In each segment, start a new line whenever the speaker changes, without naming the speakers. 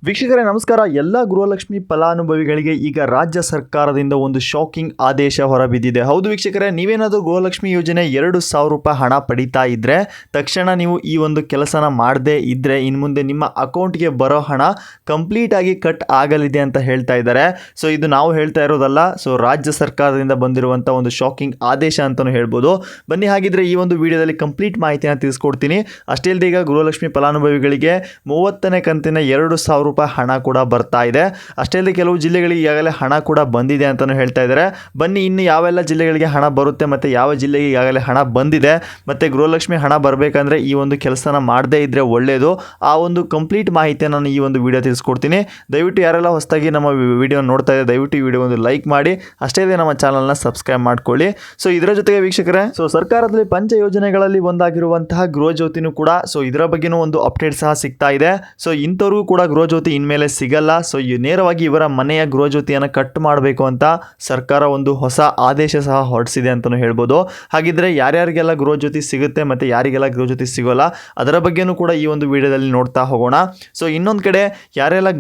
ವೀಕ್ಷಕರೇ ನಮಸ್ಕಾರ. ಎಲ್ಲ ಗೃಹಲಕ್ಷ್ಮಿ ಫಲಾನುಭವಿಗಳಿಗೆ ಈಗ ರಾಜ್ಯ ಸರ್ಕಾರದಿಂದ ಒಂದು ಶಾಕಿಂಗ್ ಆದೇಶ ಹೊರಬಿದ್ದಿದೆ. ಹೌದು ವೀಕ್ಷಕರೇ, ನೀವೇನಾದರೂ ಗೃಹಲಕ್ಷ್ಮಿ ಯೋಜನೆ 2,000 ರೂಪಾಯಿ ಹಣ ಪಡಿತಾ ಇದ್ದರೆ ತಕ್ಷಣ ನೀವು ಈ ಒಂದು ಕೆಲಸನ ಮಾಡದೇ ಇದ್ದರೆ ಇನ್ನು ಮುಂದೆ ನಿಮ್ಮ ಅಕೌಂಟ್ಗೆ ಬರೋ ಹಣ ಕಂಪ್ಲೀಟ್ ಆಗಿ ಕಟ್ ಆಗಲಿದೆ ಅಂತ ಹೇಳ್ತಾ ಇದ್ದಾರೆ. ಸೊ ಇದು ನಾವು ಹೇಳ್ತಾ ಇರೋದಲ್ಲ, ಸೊ ರಾಜ್ಯ ಸರ್ಕಾರದಿಂದ ಬಂದಿರುವಂಥ ಒಂದು ಶಾಕಿಂಗ್ ಆದೇಶ ಅಂತಲೂ ಹೇಳ್ಬೋದು. ಬನ್ನಿ ಹಾಗಿದ್ರೆ ಈ ಒಂದು ವಿಡಿಯೋದಲ್ಲಿ ಕಂಪ್ಲೀಟ್ ಮಾಹಿತಿಯನ್ನು ತಿಳಿಸ್ಕೊಡ್ತೀನಿ. ಅಷ್ಟೇ ಇಲ್ಲದೆ ಈಗ ಗೃಹಲಕ್ಷ್ಮಿ ಫಲಾನುಭವಿಗಳಿಗೆ 30ನೇ ಕಂತಿನ 2,000 ರೂಪಾಯಿ ಹಣ ಕೂಡ ಬರ್ತಾ ಇದೆ. ಅಷ್ಟೇ ಅಲ್ಲದೆ ಕೆಲವು ಜಿಲ್ಲೆಗಳಿಗೆ ಈಗಾಗಲೇ ಹಣ ಕೂಡ ಬಂದಿದೆ ಅಂತಲೂ ಹೇಳ್ತಾ ಇದ್ದಾರೆ. ಬನ್ನಿ ಇನ್ನು ಯಾವೆಲ್ಲ ಜಿಲ್ಲೆಗಳಿಗೆ ಹಣ ಬರುತ್ತೆ ಮತ್ತು ಯಾವ ಜಿಲ್ಲೆಗೆ ಈಗಾಗಲೇ ಹಣ ಬಂದಿದೆ ಮತ್ತು ಗೃಹಲಕ್ಷ್ಮಿ ಹಣ ಬರಬೇಕಂದ್ರೆ ಈ ಒಂದು ಕೆಲಸನ ಮಾಡದೇ ಇದ್ದರೆ ಒಳ್ಳೆಯದು, ಆ ಒಂದು ಕಂಪ್ಲೀಟ್ ಮಾಹಿತಿಯನ್ನು ನಾನು ಈ ಒಂದು ವಿಡಿಯೋ ತಿಳಿಸ್ಕೊಡ್ತೀನಿ. ದಯವಿಟ್ಟು ಯಾರೆಲ್ಲ ಹೊಸದಾಗಿ ನಮ್ಮ ವಿಡಿಯೋ ನೋಡ್ತಾ ಇದ್ದಾರೆ ದಯವಿಟ್ಟು ಈ ವಿಡಿಯೋ ಒಂದು ಲೈಕ್ ಮಾಡಿ, ಅಷ್ಟೇ ಅಲ್ಲದೆ ನಮ್ಮ ಚಾನಲ್ನ ಸಬ್ಸ್ಕ್ರೈಬ್ ಮಾಡ್ಕೊಳ್ಳಿ. ಸೊ ಇದರ ಜೊತೆಗೆ ವೀಕ್ಷಕರೇ, ಸೊ ಸರ್ಕಾರದಲ್ಲಿ ಪಂಚ ಯೋಜನೆಗಳಲ್ಲಿ ಒಂದಾಗಿರುವಂತಹ ಗೃಹ ಜ್ಯೋತಿನೂ ಕೂಡ, ಸೊ ಇದರ ಬಗ್ಗೆನೂ ಒಂದು ಅಪ್ಡೇಟ್ ಸಹ ಸಿಗ್ತಾ ಇದೆ. ಸೊ ಇಂಥವ್ರಿಗೂ ಕೂಡ ಗೃಹ ಜ್ಯೋತಿ ಇನ್ಮೇಲೆ ಸಿಗಲ್ಲ. ಸೊ ನೇರವಾಗಿ ಇವರ ಮನೆಯ ಗೃಹ ಜ್ಯೋತಿಯನ್ನು ಕಟ್ ಮಾಡಬೇಕು ಅಂತ ಸರ್ಕಾರ ಒಂದು ಹೊಸ ಆದೇಶ ಸಹ ಹೊರಡಿಸಿದೆ ಅಂತಲೂ ಹೇಳ್ಬೋದು. ಹಾಗಿದ್ರೆ ಯಾರ್ಯಾರಿಗೆಲ್ಲ ಗೃಹ ಜ್ಯೋತಿ ಸಿಗುತ್ತೆ ಮತ್ತು ಯಾರಿಗೆಲ್ಲ ಗೃಹ ಜ್ಯೋತಿ ಸಿಗೋಲ್ಲ ಅದರ ಬಗ್ಗೆನೂ ಕೂಡ ಈ ಒಂದು ವಿಡಿಯೋದಲ್ಲಿ ನೋಡ್ತಾ ಹೋಗೋಣ. ಸೊ ಇನ್ನೊಂದು ಕಡೆ ಯಾರೆಲ್ಲ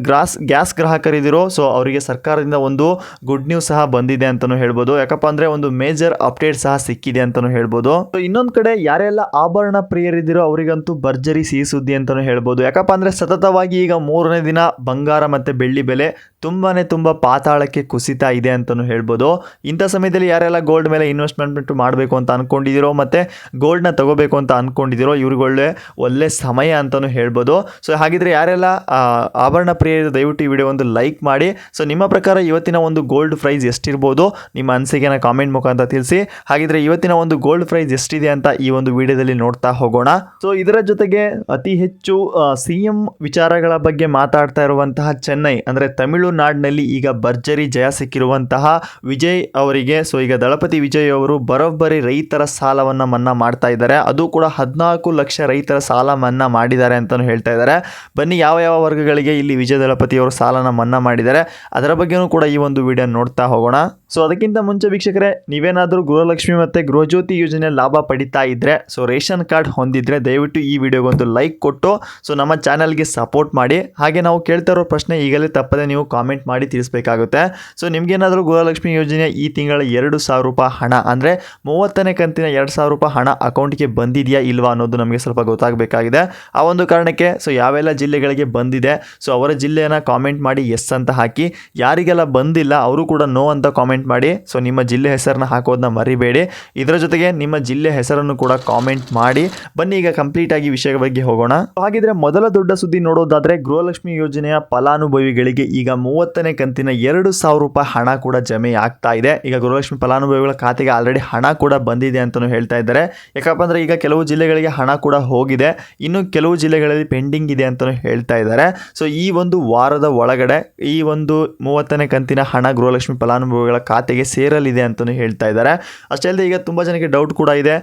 ಗ್ಯಾಸ್ ಗ್ರಾಹಕರಿದ್ದೀರೋ ಸೊ ಅವರಿಗೆ ಸರ್ಕಾರದಿಂದ ಒಂದು ಗುಡ್ ನ್ಯೂಸ್ ಸಹ ಬಂದಿದೆ ಅಂತಲೂ ಹೇಳ್ಬೋದು. ಯಾಕಪ್ಪ ಅಂದರೆ ಒಂದು ಮೇಜರ್ ಅಪ್ಡೇಟ್ ಸಹ ಸಿಕ್ಕಿದೆ ಅಂತಲೂ ಹೇಳ್ಬೋದು. ಸೊ ಇನ್ನೊಂದು ಕಡೆ ಯಾರೆಲ್ಲ ಆಭರಣ ಪ್ರಿಯರಿದ್ದೀರೋ ಅವರಿಗಂತೂ ಭರ್ಜರಿ ಸಿಹಿ ಸುದ್ದಿ ಅಂತಲೂ ಹೇಳ್ಬೋದು. ಯಾಕಪ್ಪ ಅಂದರೆ ಸತತವಾಗಿ ಈಗ 3ನೇ ದಿನ ಬಂಗಾರ ಮತ್ತು ಬೆಳ್ಳಿ ಬೆಲೆ ತುಂಬ ಪಾತಾಳಕ್ಕೆ ಕುಸಿತಾ ಇದೆ ಅಂತಲೂ ಹೇಳ್ಬೋದು. ಇಂಥ ಸಮಯದಲ್ಲಿ ಯಾರೆಲ್ಲ ಗೋಲ್ಡ್ ಮೇಲೆ ಇನ್ವೆಸ್ಟ್ಮೆಂಟ್ ಮಾಡಬೇಕು ಅಂತ ಅಂದ್ಕೊಂಡಿದ್ದೀರೋ ಮತ್ತು ಗೋಲ್ಡ್ನ ತಗೋಬೇಕು ಅಂತ ಅಂದ್ಕೊಂಡಿದ್ದೀರೋ ಇವ್ರಿಗೆ ಒಳ್ಳೆ ಸಮಯ ಅಂತಲೂ ಹೇಳ್ಬೋದು. ಸೊ ಹಾಗಿದ್ರೆ ಯಾರೆಲ್ಲ ಆಭರಣ ಪ್ರಿಯರು ದಯವಿಟ್ಟು ಈ ವಿಡಿಯೋ ಒಂದು ಲೈಕ್ ಮಾಡಿ. ಸೊ ನಿಮ್ಮ ಪ್ರಕಾರ ಇವತ್ತಿನ ಒಂದು ಗೋಲ್ಡ್ ಪ್ರೈಸ್ ಎಷ್ಟಿರ್ಬೋದು ನಿಮ್ಮ ಅನಿಸಿಕೆನ ಕಾಮೆಂಟ್ ಮುಖಾಂತರ ತಿಳಿಸಿ. ಹಾಗಿದ್ರೆ ಇವತ್ತಿನ ಒಂದು ಗೋಲ್ಡ್ ಪ್ರೈಸ್ ಎಷ್ಟಿದೆ ಅಂತ ಈ ಒಂದು ವಿಡಿಯೋದಲ್ಲಿ ನೋಡ್ತಾ ಹೋಗೋಣ. ಸೊ ಇದರ ಜೊತೆಗೆ ಅತಿ ಹೆಚ್ಚು CM ವಿಚಾರಗಳ ಬಗ್ಗೆ ಮಾತಾಡ್ತಾ ಇರುವಂತಹ ಚೆನ್ನೈ ಅಂದರೆ ತಮಿಳುನಾಡಿನಲ್ಲಿ ಈಗ ಭರ್ಜರಿ ಜಯ ಸಿಕ್ಕಿರುವಂತಹ ವಿಜಯ್ ಅವರಿಗೆ, ಸೊ ಈಗ ದಳಪತಿ ವಿಜಯ್ ಅವರು ಬರೋಬ್ಬರಿ ರೈತರ ಸಾಲವನ್ನು ಮನ್ನಾ ಮಾಡ್ತಾ ಇದ್ದಾರೆ. ಅದು ಕೂಡ 14 ಲಕ್ಷ ರೈತರ ಸಾಲ ಮನ್ನಾ ಮಾಡಿದ್ದಾರೆ ಅಂತಲೂ ಹೇಳ್ತಾ ಇದ್ದಾರೆ. ಬನ್ನಿ ಯಾವ ವರ್ಗಗಳಿಗೆ ಇಲ್ಲಿ ವಿಜಯ್ ದಳಪತಿ ಅವರು ಸಾಲನ ಮನ್ನಾ ಮಾಡಿದ್ದಾರೆ ಅದರ ಬಗ್ಗೆನೂ ಕೂಡ ಈ ಒಂದು ವಿಡಿಯೋ ನೋಡ್ತಾ ಹೋಗೋಣ. ಸೊ ಅದಕ್ಕಿಂತ ಮುಂಚೆ ವೀಕ್ಷಕರೇ, ನೀವೇನಾದರೂ ಗೃಹಲಕ್ಷ್ಮಿ ಮತ್ತು ಗೃಹಜ್ಯೋತಿ ಯೋಜನೆ ಲಾಭ ಪಡಿತಾ ಇದ್ದರೆ, ಸೊ ರೇಷನ್ ಕಾರ್ಡ್ ಹೊಂದಿದ್ರೆ ದಯವಿಟ್ಟು ಈ ವಿಡಿಯೋಗೊಂದು ಲೈಕ್ ಕೊಟ್ಟು ಸೊ ನಮ್ಮ ಚಾನಲ್ಗೆ ಸಪೋರ್ಟ್ ಮಾಡಿ. ಹಾಗೆ ನಾವು ಕೇಳ್ತಾ ಇರೋ ಪ್ರಶ್ನೆ ಈಗಲೇ ತಪ್ಪದೆ ನೀವು ಕಾಮೆಂಟ್ ಮಾಡಿ ತಿಳಿಸಬೇಕಾಗುತ್ತೆ. ಸೊ ನಿಮಗೇನಾದರೂ ಗೃಹಲಕ್ಷ್ಮಿ ಯೋಜನೆ ಈ ತಿಂಗಳ 2,000 ರೂಪಾಯಿ ಹಣ ಅಂದರೆ 30ನೇ ಕಂತಿನ 2,000 ರೂಪಾಯಿ ಹಣ ಅಕೌಂಟ್ಗೆ ಬಂದಿದೆಯಾ ಇಲ್ವಾ ಅನ್ನೋದು ನಮಗೆ ಸ್ವಲ್ಪ ಗೊತ್ತಾಗಬೇಕಾಗಿದೆ. ಆ ಒಂದು ಕಾರಣಕ್ಕೆ ಸೊ ಯಾವೆಲ್ಲ ಜಿಲ್ಲೆಗಳಿಗೆ ಬಂದಿದೆ ಸೊ ಅವರ ಜಿಲ್ಲೆಯನ್ನು ಕಾಮೆಂಟ್ ಮಾಡಿ ಎಸ್ ಅಂತ ಹಾಕಿ, ಯಾರಿಗೆಲ್ಲ ಬಂದಿಲ್ಲ ಅವರು ಕೂಡ ನೋ ಅಂತ ಕಾಮೆಂಟ್ ಮಾಡಿ. ಸೊ ನಿಮ್ಮ ಜಿಲ್ಲೆ ಹೆಸರನ್ನ ಹಾಕೋದನ್ನ ಮರಿಬೇಡಿ. ಇದರ ಜೊತೆಗೆ ನಿಮ್ಮ ಜಿಲ್ಲೆ ಹೆಸರನ್ನು ಕೂಡ ಕಾಮೆಂಟ್ ಮಾಡಿ. ಬನ್ನಿ ಈಗ ಕಂಪ್ಲೀಟ್ ಆಗಿ ವಿಷಯದ ಬಗ್ಗೆ ಹೋಗೋಣ. ಹಾಗಿದ್ರೆ ಮೊದಲ ದೊಡ್ಡ ಸುದ್ದಿ ನೋಡೋದಾದ್ರೆ, ಗೃಹಲಕ್ಷ್ಮಿ ಯೋಜನೆಯ ಫಲಾನುಭವಿಗಳಿಗೆ ಈಗ 30ನೇ ಕಂತಿನ 2,000 ರೂಪಾಯಿ ಹಣ ಕೂಡ ಜಮೆ ಆಗ್ತಾ ಇದೆ. ಈಗ ಗೃಹಲಕ್ಷ್ಮಿ ಫಲಾನುಭವಿಗಳ ಖಾತೆಗೆ ಆಲ್ರೆಡಿ ಹಣ ಕೂಡ ಬಂದಿದೆ ಅಂತಲೂ ಹೇಳ್ತಾ ಇದ್ದಾರೆ. ಯಾಕಪ್ಪ ಅಂದರೆ ಈಗ ಕೆಲವು ಜಿಲ್ಲೆಗಳಿಗೆ ಹಣ ಕೂಡ ಹೋಗಿದೆ, ಇನ್ನು ಕೆಲವು ಜಿಲ್ಲೆಗಳಲ್ಲಿ ಪೆಂಡಿಂಗ್ ಇದೆ ಅಂತಲೂ ಹೇಳ್ತಾ ಇದ್ದಾರೆ. ಸೊ ಈ ಒಂದು ವಾರದ ಒಳಗಡೆ ಈ ಒಂದು 30ನೇ ಕಂತಿನ ಹಣ ಗೃಹಲಕ್ಷ್ಮಿ ಫಲಾನುಭವಿಗಳ ಖಾತೆಗೆ ಸೇರಲಿದೆ ಅಂತಲೂ ಹೇಳ್ತಾ ಇದ್ದಾರೆ. ಅಷ್ಟೇ ಅಲ್ಲದೆ ಈಗ ತುಂಬ ಜನಕ್ಕೆ ಡೌಟ್ ಕೂಡ ಇದೆ,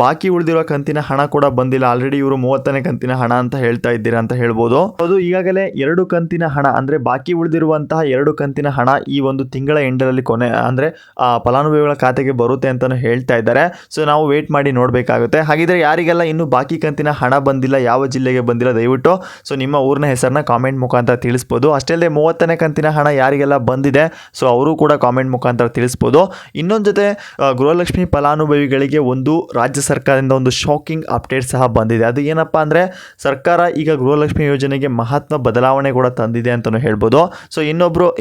ಬಾಕಿ ಉಳಿದಿರೋ ಕಂತಿನ ಹಣ ಕೂಡ ಬಂದಿಲ್ಲ, ಆಲ್ರೆಡಿ ಇವರು 30ನೇ ಕಂತಿನ ಹಣ ಅಂತ ಹೇಳ್ತಾ ಇದ್ದೀರಾ ಅಂತ ಹೇಳ್ಬೋದು. ಅದು ಈಗಾಗಲೇ 2 ಕಂತಿನ ಹಣ ಅಂದರೆ ಬಾಕಿ ಉಳಿದಿರುವಂತಹ 2 ಕಂತಿನ ಹಣ ಈ ಒಂದು ತಿಂಗಳ ಎಂಡರಲ್ಲಿ ಕೊನೆ ಅಂದರೆ ಫಲಾನುಭವಿಗಳ ಖಾತೆಗೆ ಬರುತ್ತೆ ಅಂತಲೂ ಹೇಳ್ತಾ ಇದ್ದಾರೆ. ಸೊ ನಾವು ವೇಟ್ ಮಾಡಿ ನೋಡಬೇಕಾಗುತ್ತೆ. ಹಾಗಿದ್ರೆ ಯಾರಿಗೆಲ್ಲ ಇನ್ನೂ ಬಾಕಿ ಕಂತಿನ ಹಣ ಬಂದಿಲ್ಲ, ಯಾವ ಜಿಲ್ಲೆಗೆ ಬಂದಿಲ್ಲ ದಯವಿಟ್ಟು ಸೊ ನಿಮ್ಮ ಊರಿನ ಹೆಸರನ್ನ ಕಾಮೆಂಟ್ ಮುಖಾಂತರ ತಿಳಿಸ್ಬೋದು. ಅಷ್ಟೇ ಅಲ್ಲದೆ 30ನೇ ಕಂತಿನ ಹಣ ಯಾರಿಗೆಲ್ಲ ಬಂದಿದೆ ಸೊ ಅವರು ಕೂಡ ಕಾಮೆಂಟ್ ಮುಖಾಂತರ ತಿಳಿಸ್ಬೋದು. ಇನ್ನೊಂದು ಜೊತೆ ಗೃಹಲಕ್ಷ್ಮಿ ಫಲಾನುಭವಿಗಳಿಗೆ ಒಂದು ರಾಜ್ಯ ಸರ್ಕಾರದಿಂದ ಒಂದು ಶಾಕಿಂಗ್ ಅಪ್ಡೇಟ್ ಸಹ ಬಂದಿದೆ. ಅದು ಏನಪ್ಪ ಅಂದರೆ ಸರ್ಕಾರ ಈಗ ಗೃಹಲಕ್ಷ್ಮಿ ಯೋಜನೆಗೆ ಮಹತ್ವ ಬದಲಾವಣೆ ಕೂಡ ತಂದಿದೆ ಅಂತಲೂ ಹೇಳ್ಬೋದು. ಸೊ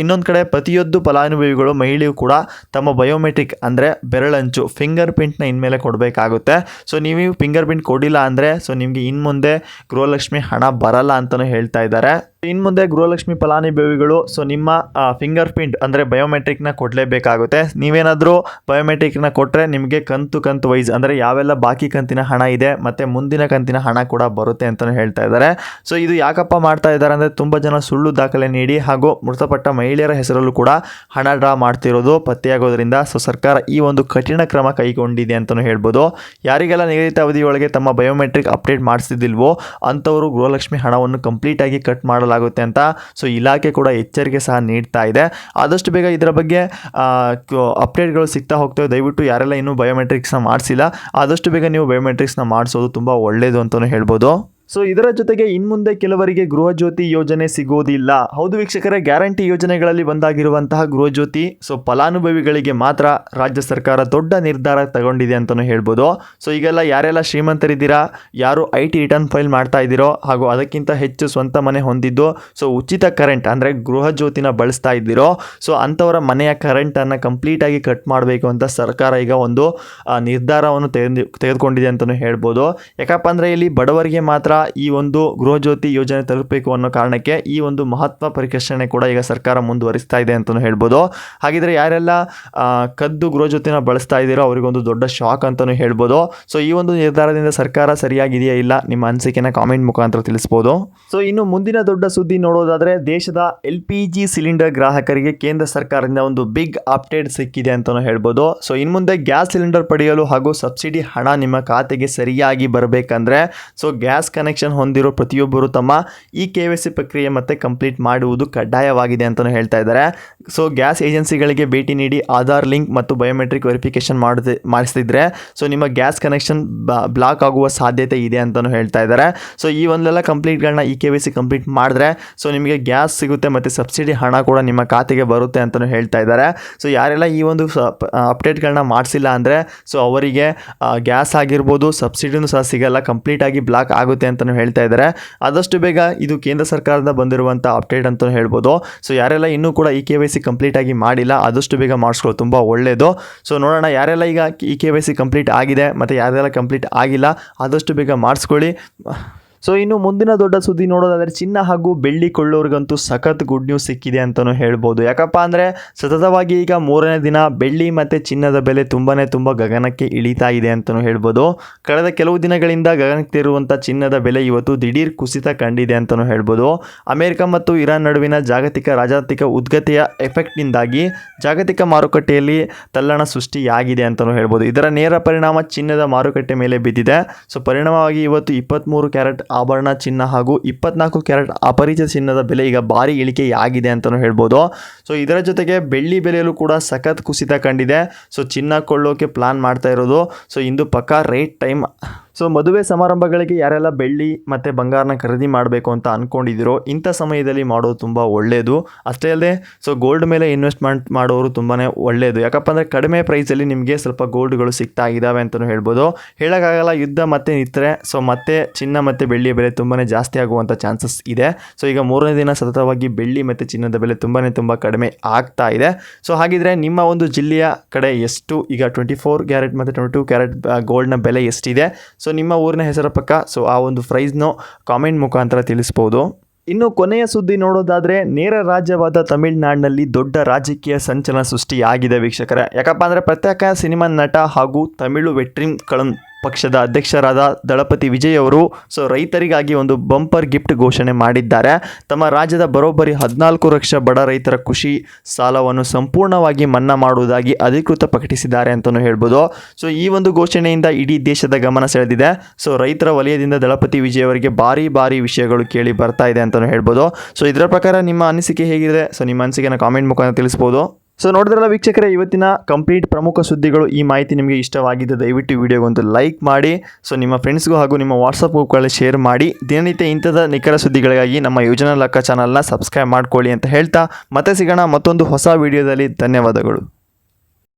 ಇನ್ನೊಂದು ಕಡೆ ಪ್ರತಿಯೊಂದು ಫಲಾನುಭವಿಗಳು ಮಹಿಳೆಯು ಕೂಡ ತಮ್ಮ ಬಯೋಮೆಟ್ರಿಕ್ ಅಂದರೆ ಬೆರಳಂಚು ಫಿಂಗರ್ ಪ್ರಿಂಟ್ನ ಇನ್ಮೇಲೆ ಕೊಡಬೇಕಾಗುತ್ತೆ. ಸೊ ನೀವು ಫಿಂಗರ್ ಪ್ರಿಂಟ್ ಕೊಡಿಲ್ಲ ಅಂದರೆ ಸೊ ನಿಮಗೆ ಇನ್ಮುಂದೆ ಗೃಹಲಕ್ಷ್ಮಿ ಹಣ ಬರಲ್ಲ ಅಂತಲೂ ಹೇಳ್ತಾ ಇದ್ದಾರೆ. ಇನ್ನು ಮುಂದೆ ಗೃಹಲಕ್ಷ್ಮಿ ಫಲಾನುಭವಿಗಳು ಸೊ ನಿಮ್ಮ ಫಿಂಗರ್ ಪ್ರಿಂಟ್ ಅಂದರೆ ಬಯೋಮೆಟ್ರಿಕ್ನ ಕೊಡಲೇಬೇಕಾಗುತ್ತೆ. ನೀವೇನಾದರೂ ಬಯೋಮೆಟ್ರಿಕ್ನ ಕೊಟ್ಟರೆ ನಿಮಗೆ ಕಂತು ವೈಸ್ ಅಂದರೆ ಯಾವೆಲ್ಲ ಬಾಕಿ ಕಂತಿನ ಹಣ ಇದೆ ಮತ್ತು ಮುಂದಿನ ಕಂತಿನ ಹಣ ಕೂಡ ಬರುತ್ತೆ ಅಂತಲೂ ಹೇಳ್ತಾ ಇದ್ದಾರೆ. ಸೊ ಇದು ಯಾಕಪ್ಪ ಮಾಡ್ತಾ ಇದ್ದಾರೆ ಅಂದರೆ ತುಂಬ ಜನ ಸುಳ್ಳು ದಾಖಲೆ ನೀಡಿ ಹಾಗೂ ಮೃತಪಟ್ಟ ಮಹಿಳೆಯರ ಹೆಸರಲ್ಲೂ ಕೂಡ ಹಣ ಡ್ರಾ ಮಾಡ್ತಿರೋದು ಪತ್ತೆಯಾಗೋದ್ರಿಂದ ಸೊ ಸರ್ಕಾರ ಈ ಒಂದು ಕಠಿಣ ಕ್ರಮ ಕೈಗೊಂಡಿದೆ ಅಂತಲೂ ಹೇಳ್ಬೋದು. ಯಾರಿಗೆಲ್ಲ ನಿಗದಿತ ಅವಧಿಯೊಳಗೆ ತಮ್ಮ ಬಯೋಮೆಟ್ರಿಕ್ ಅಪ್ಡೇಟ್ ಮಾಡಿಸಿದಿಲ್ವೋ ಅಂಥವರು ಗೃಹಲಕ್ಷ್ಮಿ ಹಣವನ್ನು ಕಂಪ್ಲೀಟಾಗಿ ಕಟ್ ಮಾಡಲಾಗುತ್ತೆ ಅಂತ ಸೊ ಇಲಾಖೆ ಕೂಡ ಎಚ್ಚರಿಕೆ ಸಹ ನೀಡ್ತಾ ಇದೆ. ಆದಷ್ಟು ಬೇಗ ಇದರ ಬಗ್ಗೆ ಅಪ್ಡೇಟ್ಗಳು ಸಿಗ್ತಾ ಹೋಗ್ತವೆ. ದಯವಿಟ್ಟು ಯಾರೆಲ್ಲ ಇನ್ನೂ ಬಯೋಮೆಟ್ರಿಕ್ಸ್ನ ಮಾಡಿಸಿಲ್ಲ ಆದಷ್ಟು ಬೇಗ ನೀವು ಬಯೋಮೆಟ್ರಿಕ್ಸ್ನ ಮಾಡಿಸೋದು ತುಂಬ ಒಳ್ಳೆಯದು ಅಂತಲೂ ಹೇಳ್ಬೋದು. ಸೊ ಇದರ ಜೊತೆಗೆ ಇನ್ಮುಂದೆ ಕೆಲವರಿಗೆ ಗೃಹ ಜ್ಯೋತಿ ಯೋಜನೆ ಸಿಗೋದಿಲ್ಲ. ಹೌದು ವೀಕ್ಷಕರೇ, ಗ್ಯಾರಂಟಿ ಯೋಜನೆಗಳಲ್ಲಿ ಒಂದಾಗಿರುವಂತಹ ಗೃಹ ಜ್ಯೋತಿ ಸೊ ಫಲಾನುಭವಿಗಳಿಗೆ ಮಾತ್ರ ರಾಜ್ಯ ಸರ್ಕಾರ ದೊಡ್ಡ ನಿರ್ಧಾರ ತಗೊಂಡಿದೆ ಅಂತಲೂ ಹೇಳ್ಬೋದು. ಸೊ ಈಗೆಲ್ಲ ಯಾರೆಲ್ಲ ಶ್ರೀಮಂತರಿದ್ದೀರಾ, ಯಾರು IT ರಿಟರ್ನ್ ಫೈಲ್ ಮಾಡ್ತಾ ಇದ್ದೀರೋ ಹಾಗೂ ಅದಕ್ಕಿಂತ ಹೆಚ್ಚು ಸ್ವಂತ ಮನೆ ಹೊಂದಿದ್ದು ಸೊ ಉಚಿತ ಕರೆಂಟ್ ಅಂದರೆ ಗೃಹ ಜ್ಯೋತಿನ ಬಳಸ್ತಾ ಇದ್ದೀರೋ ಸೊ ಅಂಥವರ ಮನೆಯ ಕರೆಂಟನ್ನು ಕಂಪ್ಲೀಟಾಗಿ ಕಟ್ ಮಾಡಬೇಕು ಅಂತ ಸರ್ಕಾರ ಈಗ ಒಂದು ನಿರ್ಧಾರವನ್ನು ತೆಗೆದುಕೊಂಡಿದೆ ಅಂತಲೂ ಹೇಳ್ಬೋದು. ಯಾಕಪ್ಪ ಅಂದರೆ ಇಲ್ಲಿ ಬಡವರಿಗೆ ಮಾತ್ರ ಈ ಒಂದು ಗೃಹ ಜ್ಯೋತಿ ಯೋಜನೆ ತಲುಪಬೇಕು ಅನ್ನೋ ಕಾರಣಕ್ಕೆ ಈ ಒಂದು ಮಹತ್ವ ಪರಿಷ್ಕರಣೆ ಕೂಡ ಈಗ ಸರ್ಕಾರ ಮುಂದುವರಿಸ್ತಾ ಇದೆ ಅಂತಲೂ ಹೇಳ್ಬೋದು. ಹಾಗಿದ್ರೆ ಯಾರೆಲ್ಲ ಕದ್ದು ಗೃಹ ಜ್ಯೋತಿನ ಬಳಸ್ತಾ ಇದ್ದೀರೋ ಅವರಿಗೊಂದು ದೊಡ್ಡ ಶಾಕ್ ಅಂತಲೂ ಹೇಳ್ಬೋದು. ಸೊ ಈ ಒಂದು ನಿರ್ಧಾರದಿಂದ ಸರ್ಕಾರ ಸರಿಯಾಗಿದೆಯಾ ಇಲ್ಲ, ನಿಮ್ಮ ಅನಿಸಿಕೆನ ಕಾಮೆಂಟ್ ಮುಖಾಂತರ ತಿಳಿಸ್ಬೋದು. ಸೊ ಇನ್ನು ಮುಂದಿನ ದೊಡ್ಡ ಸುದ್ದಿ ನೋಡೋದಾದ್ರೆ, ದೇಶದ LPG ಸಿಲಿಂಡರ್ ಗ್ರಾಹಕರಿಗೆ ಕೇಂದ್ರ ಸರ್ಕಾರದಿಂದ ಒಂದು ಬಿಗ್ ಅಪ್ಡೇಟ್ ಸಿಕ್ಕಿದೆ ಅಂತಲೂ ಹೇಳ್ಬೋದು. ಸೊ ಇನ್ನು ಮುಂದೆ ಗ್ಯಾಸ್ ಸಿಲಿಂಡರ್ ಪಡೆಯಲು ಹಾಗೂ ಸಬ್ಸಿಡಿ ಹಣ ನಿಮ್ಮ ಖಾತೆಗೆ ಸರಿಯಾಗಿ ಬರಬೇಕಂದ್ರೆ ಸೊ ಗ್ಯಾಸ್ ಕನೆಕ್ಷನ್ ಹೊಂದಿರೋ ಪ್ರತಿಯೊಬ್ಬರು ತಮ್ಮ KYC ಪ್ರಕ್ರಿಯೆ ಮತ್ತೆ ಕಂಪ್ಲೀಟ್ ಮಾಡುವುದು ಕಡ್ಡಾಯವಾಗಿದೆ ಅಂತಲೂ ಹೇಳ್ತಾ ಇದ್ದಾರೆ. ಸೊ ಗ್ಯಾಸ್ ಏಜೆನ್ಸಿಗಳಿಗೆ ಭೇಟಿ ನೀಡಿ ಆಧಾರ್ ಲಿಂಕ್ ಮತ್ತು ಬಯೋಮೆಟ್ರಿಕ್ ವೆರಿಫಿಕೇಶನ್ ಮಾಡಿಸಿದ್ರೆ ಸೊ ನಿಮ್ಮ ಗ್ಯಾಸ್ ಕನೆಕ್ಷನ್ ಬ್ಲಾಕ್ ಆಗುವ ಸಾಧ್ಯತೆ ಇದೆ ಅಂತಲೂ ಹೇಳ್ತಾ ಇದ್ದಾರೆ. ಸೊ ಈ ಒಂದೆಲ್ಲ ಕಂಪ್ಲೀಟ್ಗಳನ್ನ KYC ಕಂಪ್ಲೀಟ್ ಮಾಡಿದ್ರೆ ಸೊ ನಿಮಗೆ ಗ್ಯಾಸ್ ಸಿಗುತ್ತೆ ಮತ್ತು ಸಬ್ಸಿಡಿ ಹಣ ಕೂಡ ನಿಮ್ಮ ಖಾತೆಗೆ ಬರುತ್ತೆ ಅಂತಲೂ ಹೇಳ್ತಾ ಇದ್ದಾರೆ. ಸೊ ಯಾರೆಲ್ಲ ಈ ಒಂದು ಅಪ್ಡೇಟ್ಗಳನ್ನ ಮಾಡಿಸಿಲ್ಲ ಅಂದರೆ ಸೊ ಅವರಿಗೆ ಗ್ಯಾಸ್ ಆಗಿರ್ಬೋದು, ಸಬ್ಸಿಡಿನೂ ಸಹ ಸಿಗಲ್ಲ, ಕಂಪ್ಲೀಟಾಗಿ ಬ್ಲಾಕ್ ಆಗುತ್ತೆ ಅಂತಲೂ ಹೇಳ್ತಾ ಇದ್ದಾರೆ. ಆದಷ್ಟು ಬೇಗ ಇದು ಕೇಂದ್ರ ಸರ್ಕಾರದಿಂದ ಬಂದಿರುವಂಥ ಅಪ್ಡೇಟ್ ಅಂತಲೂ ಹೇಳ್ಬೋದು. ಸೊ ಯಾರೆಲ್ಲ ಇನ್ನೂ ಕೂಡ KYC ಕಂಪ್ಲೀಟಾಗಿ ಮಾಡಿಲ್ಲ ಆದಷ್ಟು ಬೇಗ ಮಾಡಿಸ್ಕೊಳ್ಳೋದು ತುಂಬ ಒಳ್ಳೆಯದು. ಸೊ ನೋಡೋಣ ಯಾರೆಲ್ಲ ಈಗ KYC ಕಂಪ್ಲೀಟ್ ಆಗಿದೆ ಮತ್ತು ಯಾರೆಲ್ಲ ಕಂಪ್ಲೀಟ್ ಆಗಿಲ್ಲ ಆದಷ್ಟು ಬೇಗ ಮಾಡಿಸ್ಕೊಳ್ಳಿ. ಸೊ ಇನ್ನು ಮುಂದಿನ ದೊಡ್ಡ ಸುದ್ದಿ ನೋಡೋದಾದರೆ, ಚಿನ್ನ ಹಾಗೂ ಬೆಳ್ಳಿ ಕೊಳ್ಳೋರಿಗಂತೂ ಸಖತ್ ಗುಡ್ ನ್ಯೂಸ್ ಸಿಕ್ಕಿದೆ ಅಂತಲೂ ಹೇಳ್ಬೋದು. ಯಾಕಪ್ಪ ಅಂದರೆ ಸತತವಾಗಿ ಈಗ 3ನೇ ದಿನ ಬೆಳ್ಳಿ ಮತ್ತು ಚಿನ್ನದ ಬೆಲೆ ತುಂಬ ಗಗನಕ್ಕೆ ಇಳಿತಾ ಇದೆ ಅಂತಲೂ ಹೇಳ್ಬೋದು. ಕಳೆದ ಕೆಲವು ದಿನಗಳಿಂದ ಗಗನಕ್ಕೇರುವಂಥ ಚಿನ್ನದ ಬೆಲೆ ಇವತ್ತು ದಿಢೀರ್ ಕುಸಿತ ಕಂಡಿದೆ ಅಂತಲೂ ಹೇಳ್ಬೋದು. ಅಮೆರಿಕ ಮತ್ತು ಇರಾನ್ ನಡುವಿನ ರಾಜಾತಿಕ ಉದ್ಗತೆಯ ಎಫೆಕ್ಟ್ನಿಂದಾಗಿ ಜಾಗತಿಕ ಮಾರುಕಟ್ಟೆಯಲ್ಲಿ ತಲ್ಲಣ ಸೃಷ್ಟಿಯಾಗಿದೆ ಅಂತಲೂ ಹೇಳ್ಬೋದು. ಇದರ ನೇರ ಪರಿಣಾಮ ಚಿನ್ನದ ಮಾರುಕಟ್ಟೆ ಮೇಲೆ ಬಿದ್ದಿದೆ. ಸೊ ಪರಿಣಾಮವಾಗಿ ಇವತ್ತು 23 ಕ್ಯಾರೆಟ್ ಆಭರಣ ಚಿನ್ನ ಹಾಗೂ 24 ಕ್ಯಾರೆಟ್ ಅಪರಿಚಿತ ಚಿನ್ನದ ಬೆಲೆ ಈಗ ಭಾರಿ ಇಳಿಕೆಯಾಗಿದೆ ಅಂತಲೂ ಹೇಳ್ಬೋದು. ಸೊ ಇದರ ಜೊತೆಗೆ ಬೆಳ್ಳಿ ಬೆಲೆಯಲ್ಲೂ ಕೂಡ ಸಖತ್ ಕುಸಿತ ಕಂಡಿದೆ. ಸೊ ಚಿನ್ನ ಕೊಳ್ಳೋಕೆ ಪ್ಲಾನ್ ಮಾಡ್ತಾ ಇರೋದು ಸೊ ಇಂದು ಪಕ್ಕಾ ರೇಟ್ ಟೈಮ್. ಸೊ ಮದುವೆ ಸಮಾರಂಭಗಳಿಗೆ ಯಾರೆಲ್ಲ ಬೆಳ್ಳಿ ಮತ್ತು ಬಂಗಾರನ ಖರೀದಿ ಮಾಡಬೇಕು ಅಂತ ಅಂದ್ಕೊಂಡಿದ್ದೀರೋ ಇಂಥ ಸಮಯದಲ್ಲಿ ಮಾಡೋದು ತುಂಬ ಒಳ್ಳೆಯದು. ಅಷ್ಟೇ ಅಲ್ಲದೆ ಸೊ ಗೋಲ್ಡ್ ಮೇಲೆ ಇನ್ವೆಸ್ಟ್ಮೆಂಟ್ ಮಾಡೋರು ತುಂಬಾ ಒಳ್ಳೆಯದು. ಯಾಕಪ್ಪ ಅಂದರೆ ಕಡಿಮೆ ಪ್ರೈಸಲ್ಲಿ ನಿಮಗೆ ಸ್ವಲ್ಪ ಗೋಲ್ಡ್ಗಳು ಸಿಗ್ತಾ ಇದ್ದಾವೆ ಅಂತಲೂ ಹೇಳ್ಬೋದು. ಹೇಳೋಕ್ಕಾಗಲ್ಲ, ಯುದ್ಧ ಮತ್ತೆ ನಿಂತರೆ ಸೊ ಮತ್ತೆ ಚಿನ್ನ ಮತ್ತು ಬೆಳ್ಳಿಯ ಬೆಲೆ ತುಂಬಾ ಜಾಸ್ತಿ ಆಗುವಂಥ ಚಾನ್ಸಸ್ ಇದೆ. ಸೊ ಈಗ 3ನೇ ದಿನ ಸತತವಾಗಿ ಬೆಳ್ಳಿ ಮತ್ತು ಚಿನ್ನದ ಬೆಲೆ ತುಂಬ ಕಡಿಮೆ ಆಗ್ತಾ ಇದೆ. ಸೊ ಹಾಗಿದ್ರೆ ನಿಮ್ಮ ಒಂದು ಜಿಲ್ಲೆಯ ಕಡೆ ಎಷ್ಟು ಈಗ 24 ಕ್ಯಾರೆಟ್ ಮತ್ತು 22 ಕ್ಯಾರೆಟ್ ಗೋಲ್ಡ್ನ ಬೆಲೆ ಎಷ್ಟಿದೆ, ಸೊ ನಿಮ್ಮ ಊರಿನ ಹೆಸರ ಪಕ್ಕ ಸೊ ಆ ಒಂದು ಪ್ರೈಸ್ನು ಕಾಮೆಂಟ್ ಮುಖಾಂತರ ತಿಳಿಸ್ಬೋದು. ಇನ್ನು ಕೊನೆಯ ಸುದ್ದಿ ನೋಡೋದಾದರೆ, ನೇರ ರಾಜ್ಯವಾದ ತಮಿಳುನಾಡಿನಲ್ಲಿ ದೊಡ್ಡ ರಾಜಕೀಯ ಸಂಚಲನ ಸೃಷ್ಟಿಯಾಗಿದೆ ವೀಕ್ಷಕರೇ. ಯಾಕಪ್ಪ ಅಂದರೆ ಪ್ರತ್ಯೇಕ ಸಿನಿಮಾ ನಟ ಹಾಗೂ ತಮಿಳು ವೆಟ್ರಿಂ ಕಳಂ ಪಕ್ಷದ ಅಧ್ಯಕ್ಷರಾದ ದಳಪತಿ ವಿಜಯ್ ಅವರು ಸೊ ರೈತರಿಗಾಗಿ ಒಂದು ಬಂಪರ್ ಗಿಫ್ಟ್ ಘೋಷಣೆ ಮಾಡಿದ್ದಾರೆ. ತಮ್ಮ ರಾಜ್ಯದ ಬರೋಬ್ಬರಿ 14 ಲಕ್ಷ ಬಡ ರೈತರ ಕೃಷಿ ಸಾಲವನ್ನು ಸಂಪೂರ್ಣವಾಗಿ ಮನ್ನಾ ಮಾಡುವುದಾಗಿ ಅಧಿಕೃತ ಪ್ರಕಟಿಸಿದ್ದಾರೆ ಅಂತಲೂ ಹೇಳ್ಬೋದು. ಸೊ ಈ ಒಂದು ಘೋಷಣೆಯಿಂದ ಇಡೀ ದೇಶದ ಗಮನ ಸೆಳೆದಿದೆ. ಸೊ ರೈತರ ವಲಯದಿಂದ ದಳಪತಿ ವಿಜಯ್ ಅವರಿಗೆ ಭಾರಿ ವಿಷಯಗಳು ಕೇಳಿ ಬರ್ತಾ ಇದೆ ಅಂತಲೂ ಹೇಳ್ಬೋದು. ಸೊ ಇದರ ಪ್ರಕಾರ ನಿಮ್ಮ ಅನಿಸಿಕೆ ಹೇಗಿದೆ? ಸೊ ನಿಮ್ಮ ಅನಿಸಿಕೆನ ಕಾಮೆಂಟ್ ಮುಖಾಂತರ ತಿಳಿಸ್ಬೋದು. ಸೊ ನೋಡಿದ್ರಲ್ಲ ವೀಕ್ಷಕರೇ, ಇವತ್ತಿನ ಕಂಪ್ಲೀಟ್ ಪ್ರಮುಖ ಸುದ್ದಿಗಳು. ಈ ಮಾಹಿತಿ ನಿಮಗೆ ಇಷ್ಟವಾಗಿದ್ದರೆ ದಯವಿಟ್ಟು ವಿಡಿಯೋಗೊಂದು ಲೈಕ್ ಮಾಡಿ. ಸೊ ನಿಮ್ಮ ಫ್ರೆಂಡ್ಸ್ಗೂ ಹಾಗೂ ನಿಮ್ಮ ವಾಟ್ಸಪ್ ಗ್ರೂಪ್ಗಳಲ್ಲಿ ಶೇರ್ ಮಾಡಿ. ದಿನನಿತ್ಯ ಇಂಥದ ನಿಖರ ಸುದ್ದಿಗಳಿಗಾಗಿ ನಮ್ಮ ಯೋಜನಾ ಲೆಕ್ಕ ಚಾನಲ್ನ ಸಬ್ಸ್ಕ್ರೈಬ್ ಮಾಡ್ಕೊಳ್ಳಿ ಅಂತ ಹೇಳ್ತಾ ಮತ್ತೆ ಸಿಗೋಣ ಮತ್ತೊಂದು ಹೊಸ ವಿಡಿಯೋದಲ್ಲಿ. ಧನ್ಯವಾದಗಳು.